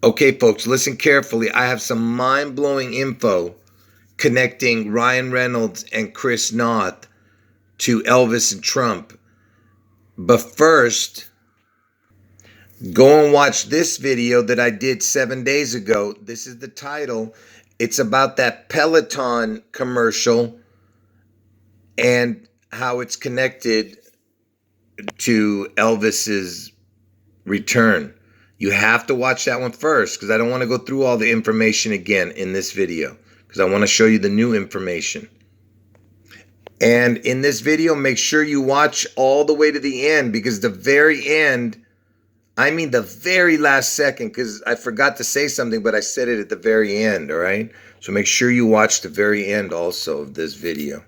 Okay, folks, listen carefully. I have some mind-blowing info connecting Ryan Reynolds and Chris Noth to Elvis and Trump. But first, go and watch this video that I did 7 days ago. This is the title. It's about that Peloton commercial and how it's connected to Elvis's return. You have to watch that one first because I don't want to go through all the information again in this video because I want to show you the new information. And in this video, make sure you watch all the way to the end because the very end, I mean the very last second, because I forgot to say something, but I said it at the very end, all right? So make sure you watch the very end also of this video.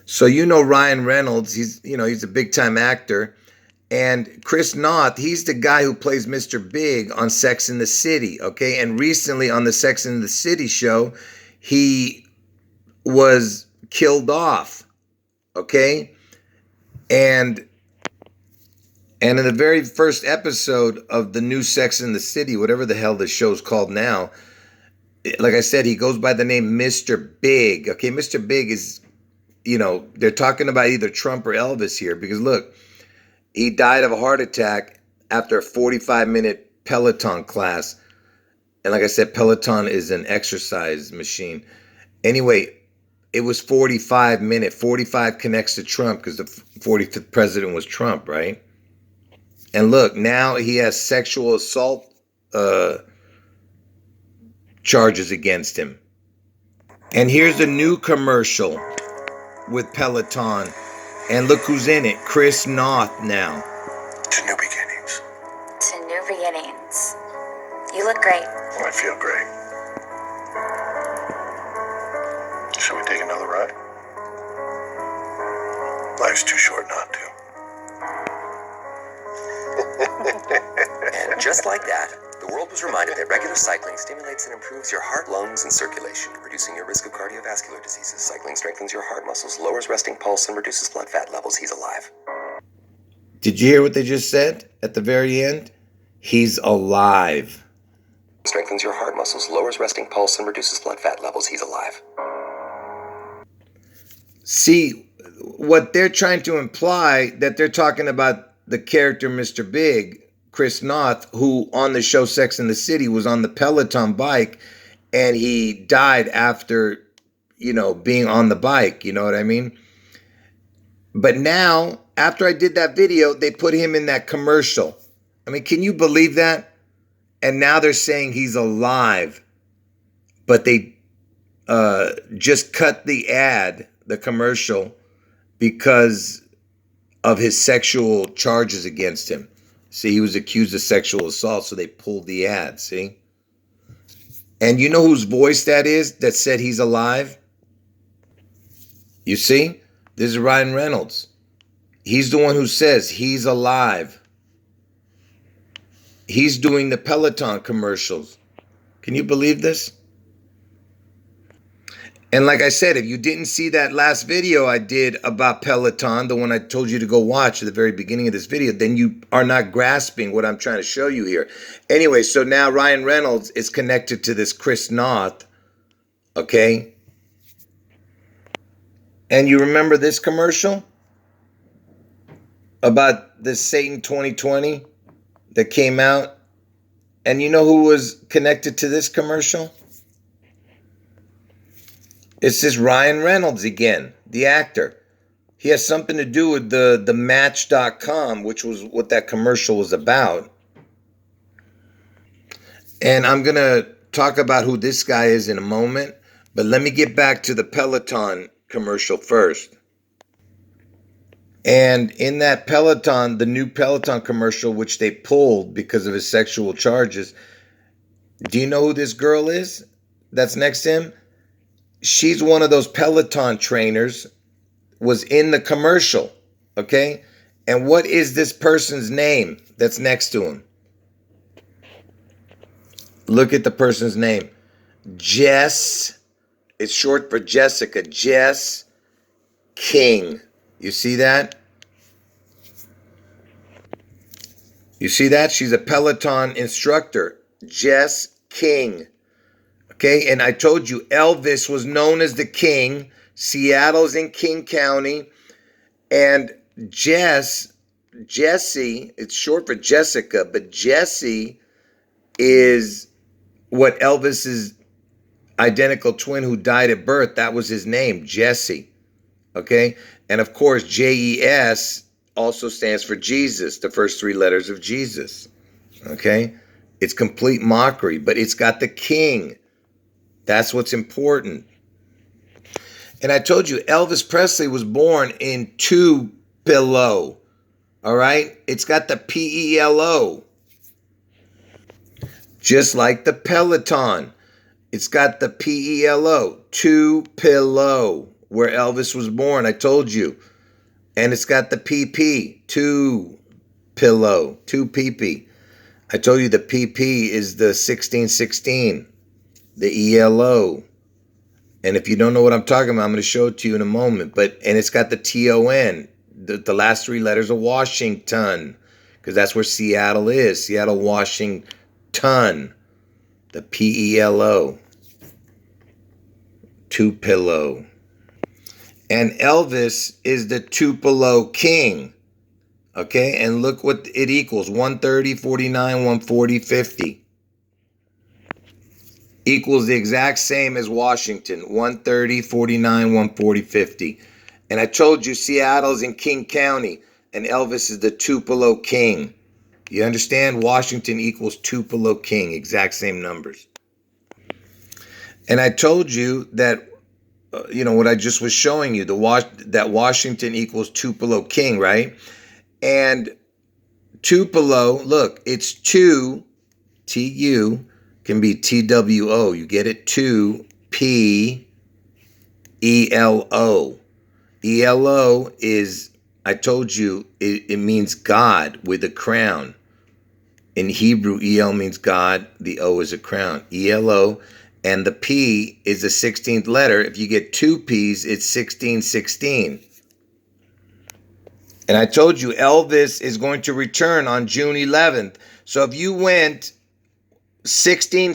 So you know Ryan Reynolds, he's a big-time actor. And Chris Noth, he's the guy who plays Mr. Big on Sex and the City, okay? And recently on the Sex and the City show, he was killed off, okay? And in the very first episode of the new Sex and the City, whatever the hell the show's called now, like I said, he goes by the name Mr. Big, okay? Mr. Big is, they're talking about either Trump or Elvis here because look, he died of a heart attack after a 45-minute Peloton class. And like I said, Peloton is an exercise machine. Anyway, it was 45 minutes. 45 connects to Trump because the 45th president was Trump, right? And look, now he has sexual assault charges against him. And here's a new commercial with Peloton. And look who's in it, Chris Noth now. To new beginnings. To new beginnings. You look great. I feel great. Shall we take another ride? Life's too short not to. And just like that, the world was reminded that regular cycling stimulates and improves your heart, lungs, and circulation, reducing your risk of cardiovascular diseases. Cycling strengthens your heart muscles, lowers resting pulse, and reduces blood fat levels. He's alive. Did you hear what they just said at the very end? He's alive. Strengthens your heart muscles, lowers resting pulse, and reduces blood fat levels. He's alive. See, what they're trying to imply, that they're talking about the character Mr. Big, Chris Noth, who on the show Sex and the City was on the Peloton bike and he died after, being on the bike, you know what I mean? But now, after I did that video, they put him in that commercial. I mean, can you believe that? And now they're saying he's alive, but they just cut the ad, the commercial, because of his sexual charges against him. See, he was accused of sexual assault, so they pulled the ad, see? And you know whose voice that is that said he's alive? You see? This is Ryan Reynolds. He's the one who says he's alive. He's doing the Peloton commercials. Can you believe this? And like I said, if you didn't see that last video I did about Peloton, the one I told you to go watch at the very beginning of this video, then you are not grasping what I'm trying to show you here. Anyway, so now Ryan Reynolds is connected to this Chris Noth, okay? And you remember this commercial about the Satan 2020 that came out? And you know who was connected to this commercial? It's this Ryan Reynolds again, the actor. He has something to do with the Match.com, which was what that commercial was about. And I'm going to talk about who this guy is in a moment. But let me get back to the Peloton commercial first. And in that Peloton, the new Peloton commercial, which they pulled because of his sexual charges, do you know who this girl is that's next to him? She's one of those Peloton trainers, was in the commercial, okay? And what is this person's name that's next to him? Look at the person's name. Jess, it's short for Jessica, Jess King. You see that? You see that? She's a Peloton instructor. Jess King. Okay, and I told you Elvis was known as the King. Seattle's in King County. And Jesse, it's short for Jessica, but Jesse is what Elvis's identical twin who died at birth, that was his name, Jesse. Okay? And of course, JES also stands for Jesus, the first three letters of Jesus. Okay? It's complete mockery, but it's got the King. That's what's important. And I told you, Elvis Presley was born in Tupelo. All right? It's got the P-E-L-O. Just like the Peloton. It's got the P-E-L-O. Tupelo, where Elvis was born. I told you. And it's got the P-P. Tupelo. Two-P-P. I told you the P-P is the 1616. The E-L-O. And if you don't know what I'm talking about, I'm going to show it to you in a moment. And it's got the T-O-N, the last three letters of Washington, because that's where Seattle is. Seattle, Washington. The P-E-L-O. Tupelo. And Elvis is the Tupelo King. Okay? And look what it equals. 130, 49, 140, 50. Equals the exact same as Washington. 130, 49, 140, 50. And I told you Seattle's in King County. And Elvis is the Tupelo King. You understand? Washington equals Tupelo King. Exact same numbers. And I told you that, what I just was showing you, that Washington equals Tupelo King, right? And Tupelo, look, it's two, T-U, can be T-W-O. You get it? Two, P-E-L-O. E-L-O is, I told you, it means God with a crown. In Hebrew, E-L means God. The O is a crown. E-L-O. And the P is the 16th letter. If you get two P's, it's 1616. And I told you Elvis is going to return on June 11th. So if you went 16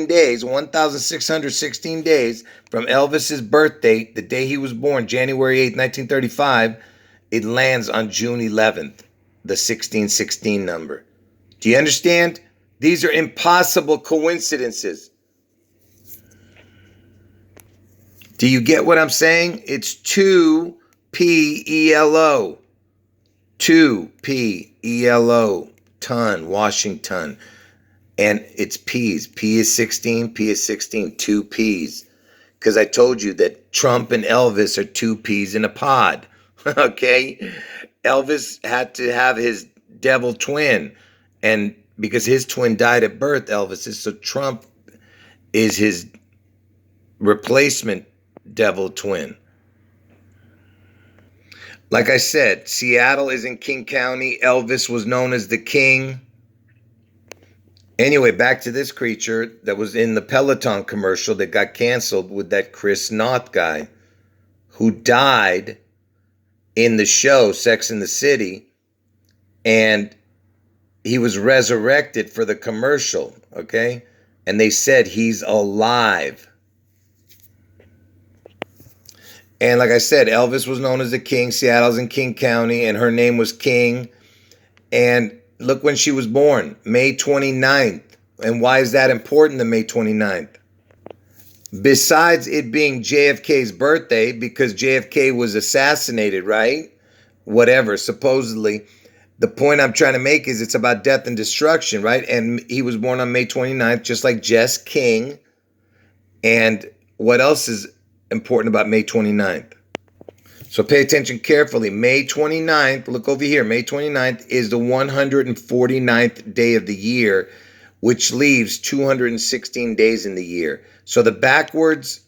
days, 1,616 days from Elvis's birth date, the day he was born, January 8th, 1935, it lands on June 11th, the 1616 number. Do you understand? These are impossible coincidences. Do you get what I'm saying? It's 2 P-E-L-O. 2 P-E-L-O. Ton, Washington. And it's P's. P is 16, P is 16, 2 P's. Because I told you that Trump and Elvis are 2 P's in a pod. Okay? Elvis had to have his devil twin. And because his twin died at birth, Elvis is, so Trump is his replacement devil twin. Like I said, Seattle is in King County. Elvis was known as the King. Anyway, back to this creature that was in the Peloton commercial that got canceled with that Chris Noth guy who died in the show Sex and the City, and he was resurrected for the commercial, okay? And they said he's alive. And like I said, Elvis was known as the King. Seattle's in King County, and her name was King. And look when she was born, May 29th. And why is that important, the May 29th? Besides it being JFK's birthday, because JFK was assassinated, right? Whatever, supposedly. The point I'm trying to make is it's about death and destruction, right? And he was born on May 29th, just like Jess King. And what else is important about May 29th? So pay attention carefully. May 29th, look over here. May 29th is the 149th day of the year, which leaves 216 days in the year. So the backwards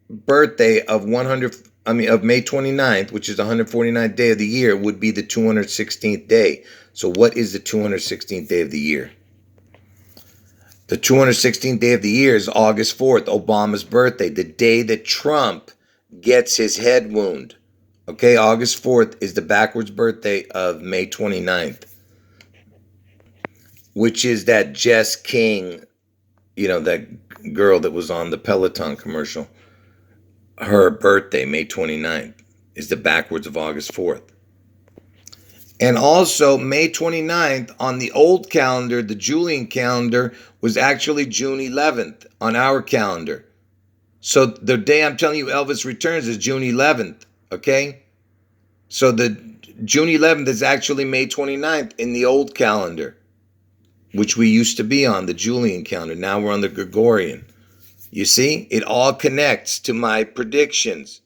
birthday of May 29th, which is the 149th day of the year, would be the 216th day. So what is the 216th day of the year? The 216th day of the year is August 4th, Obama's birthday, the day that Trump gets his head wound. Okay, August 4th is the backwards birthday of May 29th. which is that Jess King, that girl that was on the Peloton commercial. Her birthday, May 29th, is the backwards of August 4th. And also, May 29th, on the old calendar, the Julian calendar, was actually June 11th on our calendar. So the day I'm telling you Elvis returns is June 11th, okay? So the June 11th is actually May 29th in the old calendar, which we used to be on, the Julian calendar. Now we're on the Gregorian. You see, it all connects to my predictions.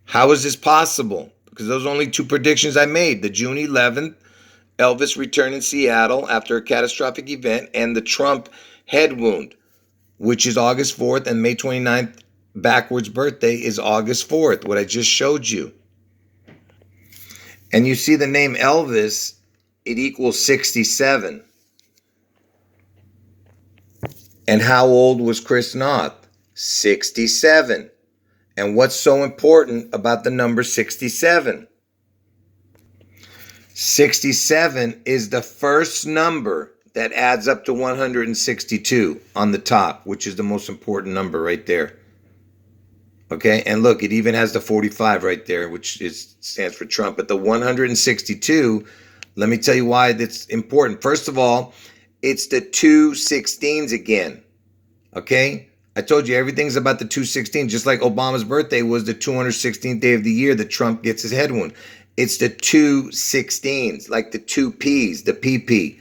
How is this possible? Because those are only two predictions I made. The June 11th, Elvis return in Seattle after a catastrophic event, and the Trump head wound, which is August 4th, and May 29th, backwards birthday, is August 4th, what I just showed you. And you see the name Elvis, it equals 67. And how old was Chris Noth? 67. And what's so important about the number 67? 67 is the first number that adds up to 162 on the top, which is the most important number right there. Okay, and look, it even has the 45 right there, which stands for Trump. But the 162, let me tell you why that's important. First of all, it's the 216s again. Okay? I told you everything's about the 216, just like Obama's birthday was the 216th day of the year that Trump gets his head wound. It's the 216s, like the two P's, the PP.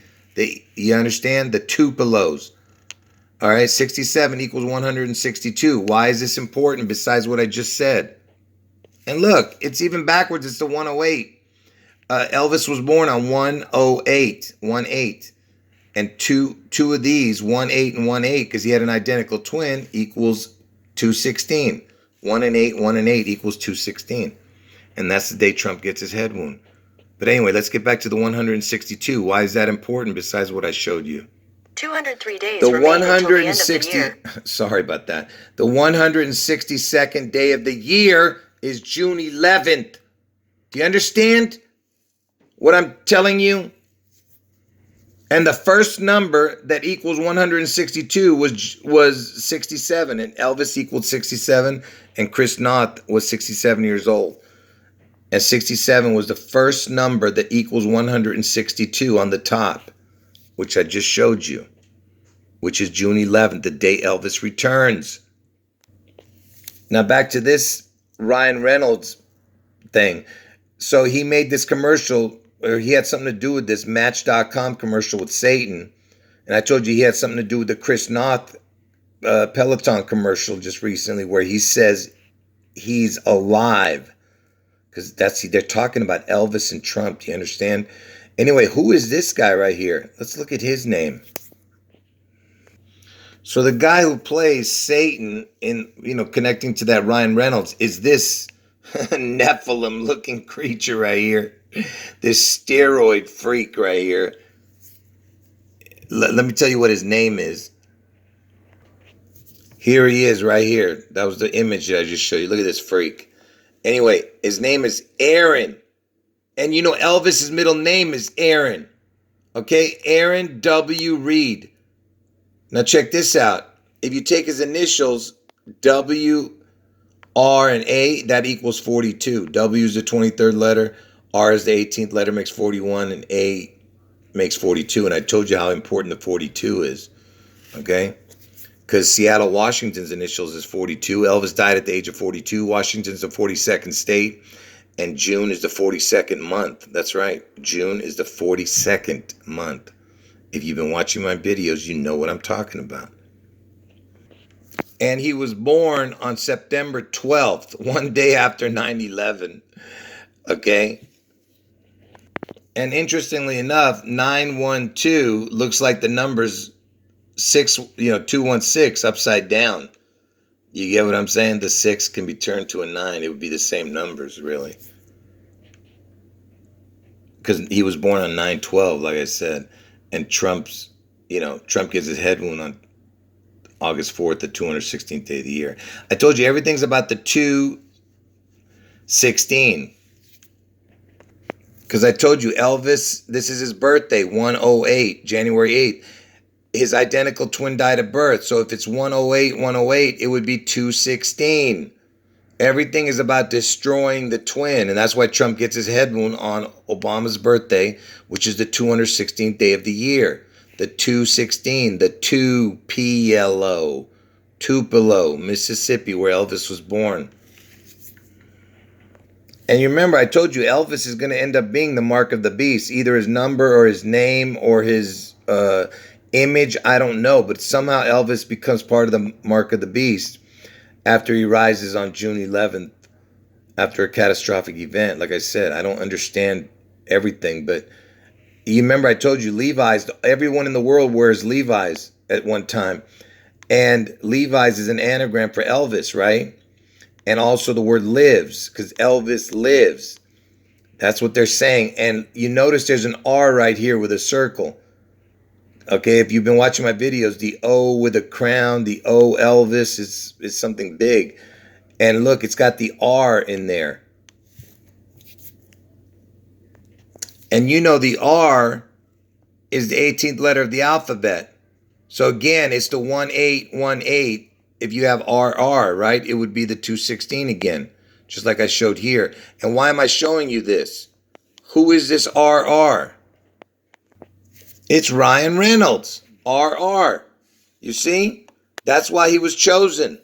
You understand? The Tupelos. All right, 67 equals 162. Why is this important besides what I just said? And look, it's even backwards. It's the 108. Elvis was born on 108, 18. And two of these, 18 and 18, because he had an identical twin, equals 216. 1 and 8, 1 and 8 equals 216. And that's the day Trump gets his head wound. But anyway, let's get back to the 162. Why is that important besides what I showed you? 203 days The remain until the end of 160, the year. sorry about that. The 162nd day of the year is June 11th. Do you understand what I'm telling you? And the first number that equals 162 was 67, and Elvis equaled 67, and Chris Noth was 67 years old. And 67 was the first number that equals 162 on the top, which I just showed you, which is June 11th, the day Elvis returns. Now back to this Ryan Reynolds thing. So he made this commercial, or he had something to do with this Match.com commercial with Satan. And I told you he had something to do with the Chris Noth Peloton commercial just recently, where he says he's alive. Because they're talking about Elvis and Trump. Do you understand? Anyway, who is this guy right here? Let's look at his name. So the guy who plays Satan in, connecting to that Ryan Reynolds is this Nephilim-looking creature right here. This steroid freak right here. Let me tell you what his name is. Here he is right here. That was the image that I just showed you. Look at this freak. Anyway, his name is Aaron. And Elvis's middle name is Aaron. Okay? Aaron W. Reed. Now check this out. If you take his initials, W, R, and A, that equals 42. W is the 23rd letter. R is the 18th letter, makes 41. And A makes 42. And I told you how important the 42 is. Okay? Because Seattle, Washington's initials is 42. Elvis died at the age of 42. Washington's the 42nd state. And June is the 42nd month. That's right. June is the 42nd month. If you've been watching my videos, you know what I'm talking about. And he was born on September 12th, one day after 9/11. Okay? And interestingly enough, 912 looks like the numbers 216 upside down. You get what I'm saying? The 6 can be turned to a 9. It would be the same numbers, really. Because he was born on 9/12, like I said. And Trump gets his head wound on August 4th, the 216th day of the year. I told you everything's about the 216. Because I told you, Elvis, this is his birthday, 108, January 8th. His identical twin died of birth. So if it's 108, 108, it would be 216. Everything is about destroying the twin. And that's why Trump gets his head wound on Obama's birthday, which is the 216th day of the year. The 216, the Tupelo, Tupelo, Mississippi, where Elvis was born. And you remember, I told you Elvis is going to end up being the mark of the beast, either his number or his name or his image. I don't know, but somehow Elvis becomes part of the mark of the beast after he rises on June 11th, after a catastrophic event. Like I said, I don't understand everything, but you remember I told you Levi's, everyone in the world wears Levi's at one time. And Levi's is an anagram for Elvis, right? And also the word lives, because Elvis lives. That's what they're saying. And you notice there's an R right here with a circle. Okay, if you've been watching my videos, the O with a crown, the O Elvis is something big. And look, it's got the R in there. And you know the R is the 18th letter of the alphabet. So again, it's the 1818. If you have RR, right, it would be the 216 again, just like I showed here. And why am I showing you this? Who is this RR? It's Ryan Reynolds, RR. You see? That's why he was chosen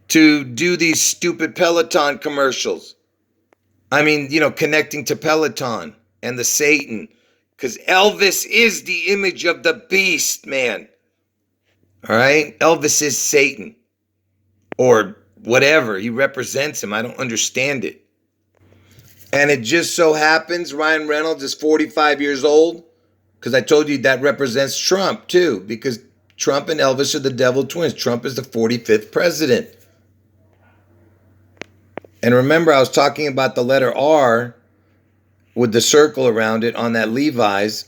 to do these stupid Peloton commercials. I mean, you know, connecting to Peloton and the Satan. Because Elvis is the image of the beast, man. All right? Elvis is Satan. Or whatever. He represents him. I don't understand it. And it just so happens Ryan Reynolds is 45 years old. Because I told you that represents Trump, too. Because Trump and Elvis are the devil twins. Trump is the 45th president. And remember, I was talking about the letter R with the circle around it on that Levi's.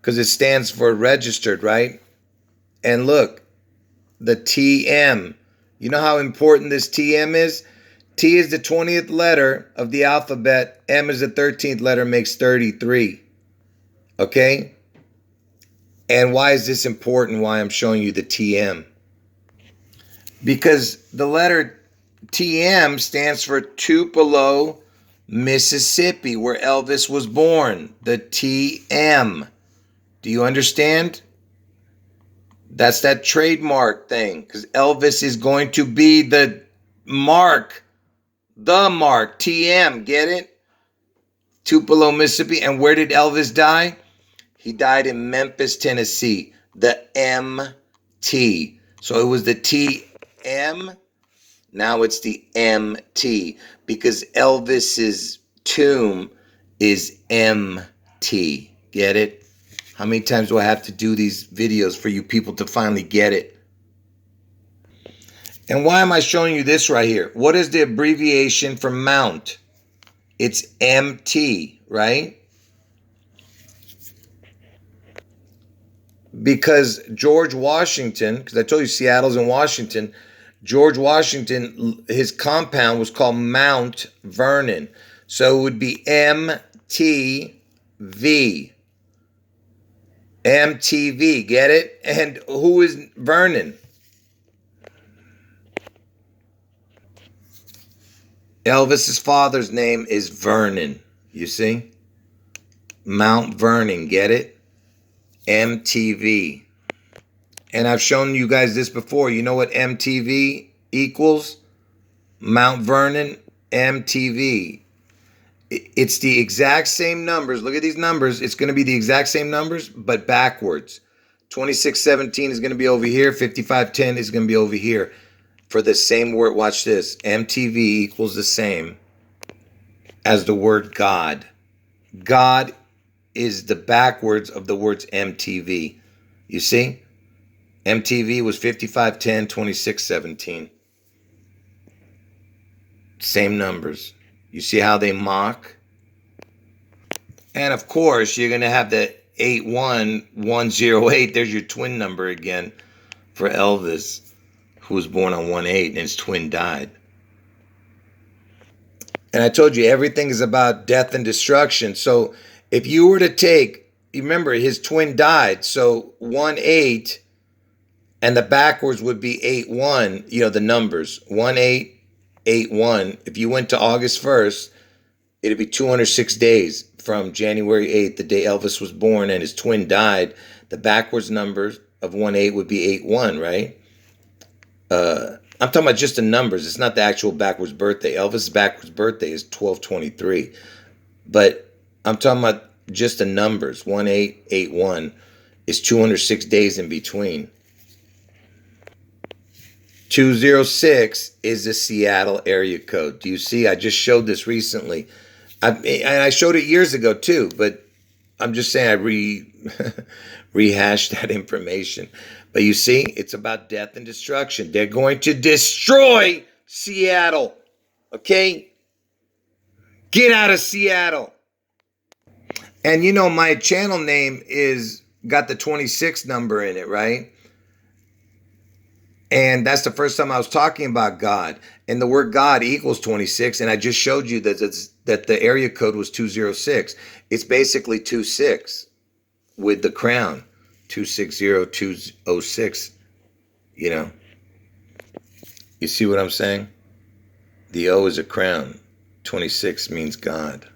Because it stands for registered, right? And look, the TM. You know how important this TM is? T is the 20th letter of the alphabet. M is the 13th letter, makes 33. Okay? And why is this important? Why I'm showing you the TM? Because the letter TM stands for Tupelo, Mississippi, where Elvis was born. The TM. Do you understand? That's that trademark thing. Because Elvis is going to be the mark. The mark. TM. Get it? Tupelo, Mississippi. And where did Elvis die? He died in Memphis, Tennessee. The MT. So it was the TM. Now it's the MT. Because Elvis's tomb is MT. Get it? How many times do I have to do these videos for you people to finally get it? And why am I showing you this right here? What is the abbreviation for Mount? It's MT, right? Because George Washington, because I told you Seattle's in Washington, George Washington, his compound was called Mount Vernon. So it would be MTV. MTV, get it? And who is Vernon? Elvis's father's name is Vernon. You see? Mount Vernon, get it? MTV. And I've shown you guys this before. You know what MTV equals? Mount Vernon, MTV. It's the exact same numbers. Look at these numbers. It's going to be the exact same numbers, but backwards. 2617 is going to be over here. 5510 is going to be over here. For the same word, watch this. MTV equals the same as the word God. God is the backwards of the words MTV. You see? MTV was 5510, 2617. Same numbers. You see how they mock? And of course, you're going to have the 81108. There's your twin number again for Elvis, who was born on 1/8 and his twin died. And I told you everything is about death and destruction. So if you were to take, you remember his twin died, so 1-8, and the backwards would be 8-1. You know the numbers 1-8-8-1. If you went to August 1st, it'd be 206 days from January 8th, the day Elvis was born, and his twin died. The backwards numbers of 1-8 would be 8-1, right? I'm talking about just the numbers. It's not the actual backwards birthday. Elvis' backwards birthday is 12/23. But I'm talking about just the numbers. 1-8-8-1 is 206 days in between. 206 is the Seattle area code. Do you see? I just showed this recently. I showed it years ago too, but I'm just saying I rehashed that information. But you see, it's about death and destruction. They're going to destroy Seattle. Okay? Get out of Seattle. And you know, my channel name is got the 26 number in it, right? And that's the first time I was talking about God. And the word God equals 26. And I just showed you that the area code was 206. It's basically 26 with the crown. 260-206. You know. You see what I'm saying? The O is a crown. 26 means God.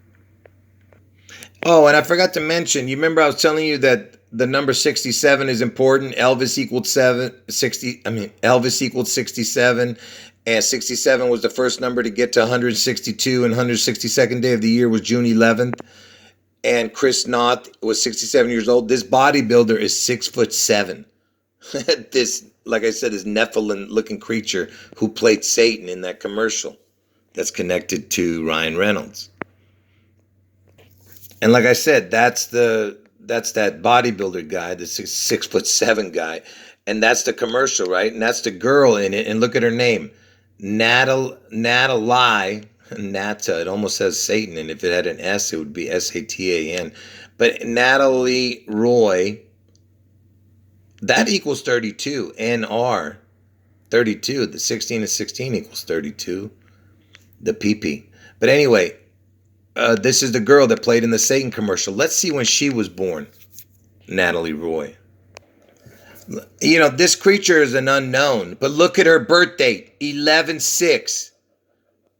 Oh, and I forgot to mention, you remember I was telling you that the number 67 is important. Elvis equaled 67, and 67 was the first number to get to 162, and 162nd day of the year was June 11th. And Chris Noth was 67 years old. This bodybuilder is 6'7". This, like I said, this Nephilim-looking creature who played Satan in that commercial that's connected to Ryan Reynolds. And like I said, that's that bodybuilder guy, the 6'7" guy, and that's the commercial, right? And that's the girl in it. And look at her name, Natalie. Nata. It almost says Satan, and if it had an S, it would be Satan. But Natalie Roy. That equals 32. NR 32. The 16 and 16 equals 32. The PP. But anyway. This is the girl that played in the Satan commercial. Let's see when she was born. Natalie Roy. You know, this creature is an unknown. But look at her birth date. 11/6.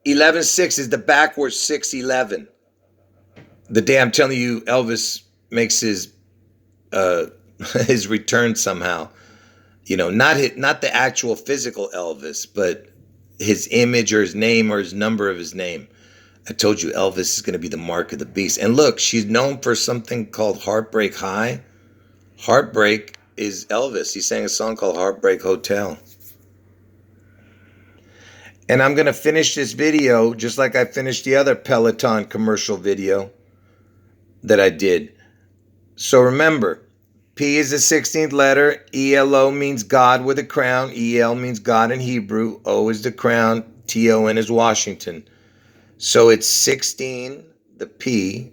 11/6 is the backwards 6/11. The day I'm telling you Elvis makes his his return somehow. You know, not the actual physical Elvis, but his image or his name or his number of his name. I told you Elvis is going to be the mark of the beast. And look, she's known for something called Heartbreak High. Heartbreak is Elvis. He sang a song called Heartbreak Hotel. And I'm going to finish this video just like I finished the other Peloton commercial video that I did. So remember, P is the 16th letter. ELO means God with a crown. EL means God in Hebrew. O is the crown. TON is Washington. So it's 16, the P-E-L-O,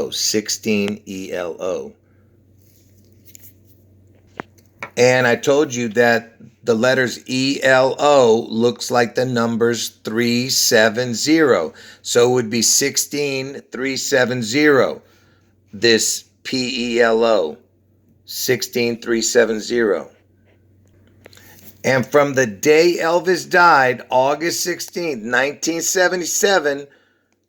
16 E-L-O. And I told you that the letters E-L-O looks like the numbers 370. So it would be 16370, this P-E-L-O, 16370. And from the day Elvis died, August 16th, 1977,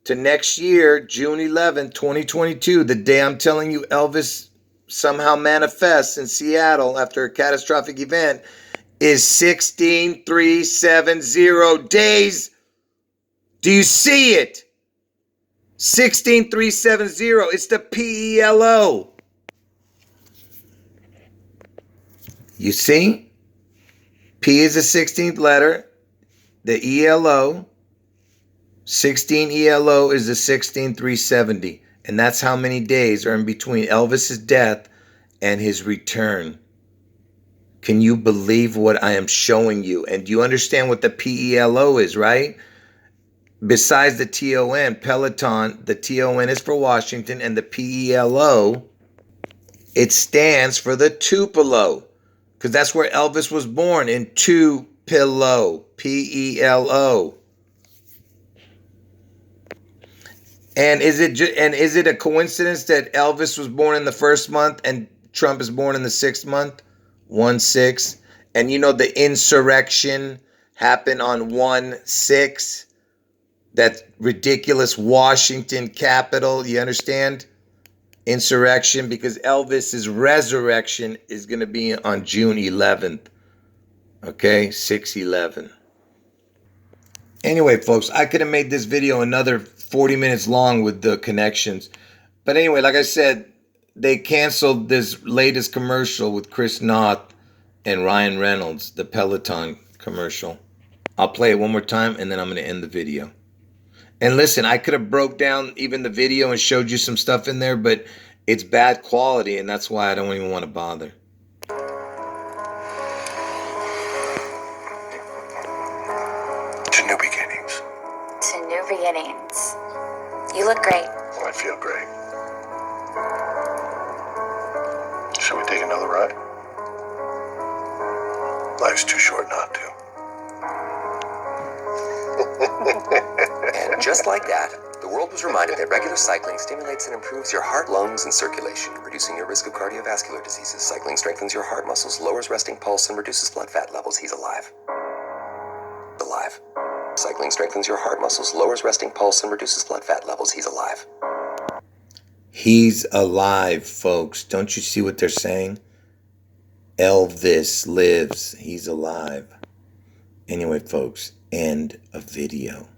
to next year, June 11th, 2022, the day I'm telling you Elvis somehow manifests in Seattle after a catastrophic event, is 16370 days. Do you see it? 16370. It's the P-E-L-O. You see? P is the 16th letter, the ELO, 16 ELO is the 16370, and that's how many days are in between Elvis's death and his return. Can you believe what I am showing you? And do you understand what the PELO is, right? Besides the TON, Peloton, the TON is for Washington, and the PELO, it stands for the Tupelo. Because that's where Elvis was born, in Pillow. P-E-L-O. And is it a coincidence that Elvis was born in the first month and Trump is born in the 6th month? 1/6. And you know the insurrection happened on 1/6. That ridiculous Washington Capitol. You understand? Insurrection, because Elvis's resurrection is going to be on June 11th. Okay? 6/11. Anyway, folks, I could have made this video another 40 minutes long with the connections. But anyway, like I said, they canceled this latest commercial with Chris Noth and Ryan Reynolds, the Peloton commercial. I'll play it one more time and then I'm going to end the video. And listen, I could have broke down even the video and showed you some stuff in there, but it's bad quality and that's why I don't even want to bother. To new beginnings. To new beginnings. You look great. I feel great. Shall we take another ride? Life's too short not to. And just like that, the world was reminded that regular cycling stimulates and improves your heart, lungs, and circulation, reducing your risk of cardiovascular diseases. Cycling strengthens your heart muscles, lowers resting pulse, and reduces blood fat levels. He's alive. Alive. Cycling strengthens your heart muscles, lowers resting pulse, and reduces blood fat levels. He's alive. He's alive, folks. Don't you see what they're saying? Elvis lives. He's alive. Anyway, folks, end of video.